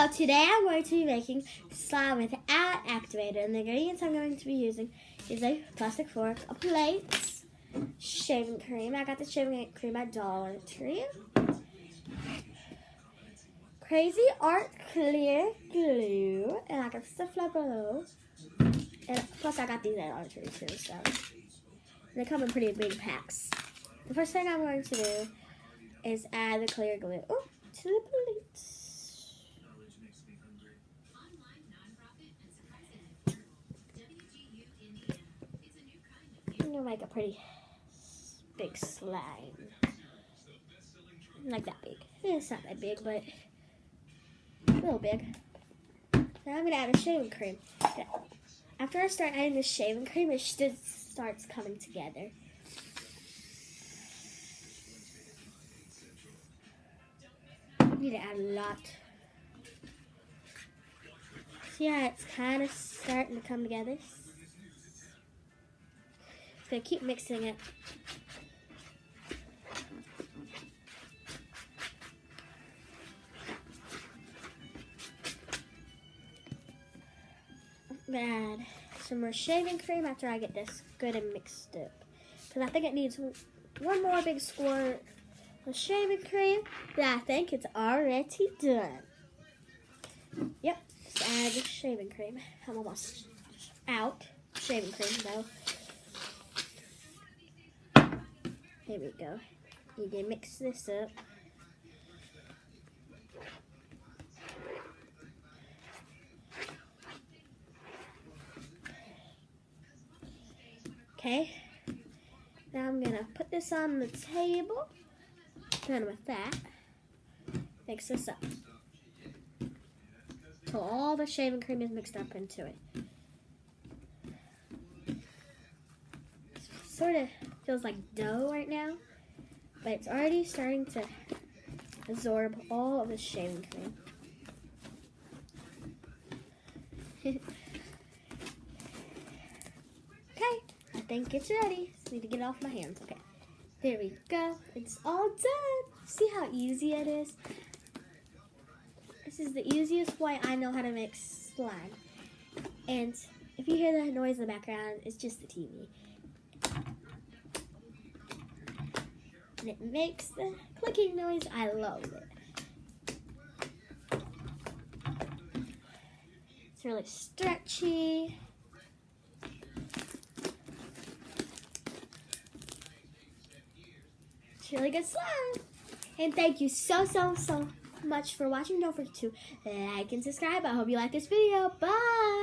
So today I'm going to be making slime without activator, and the ingredients I'm going to be using is a plastic fork, a plate, shaving cream. I got the shaving cream at Dollar Tree. Crazy Art clear glue, and I got stuff like below. And plus I got these at Dollar Tree too, so they come in pretty big packs. The first thing I'm going to do is add the clear glue to the plate. I'm gonna make a pretty big slime. Like that big. It's not that big, but a little big. Now I'm gonna add a shaving cream. After I start adding the shaving cream, it just starts coming together. I need to add a lot. See how it's kind of starting to come together? So keep mixing it. I'm gonna add some more shaving cream after I get this good and mixed up. Because I think it needs one more big squirt of shaving cream. Then I think it's already done. Yep, just add the shaving cream. I'm almost out. Shaving cream though. Here we go. You can mix this up. Okay. Now I'm gonna put this on the table. Done with that. Mix this up. So all the shaving cream is mixed up into it. Sort of feels like dough right now, but it's already starting to absorb all of the shaving cream. Okay, I think it's ready. Just need to get it off my hands. Okay, there we go. It's all done. See how easy it is? This is the easiest way I know how to make slime. And if you hear the noise in the background, it's just the TV. And it makes the clicking noise. I love it. It's really stretchy. It's really good slime. And thank you so much for watching. Don't forget to like and subscribe. I hope you like this video. Bye.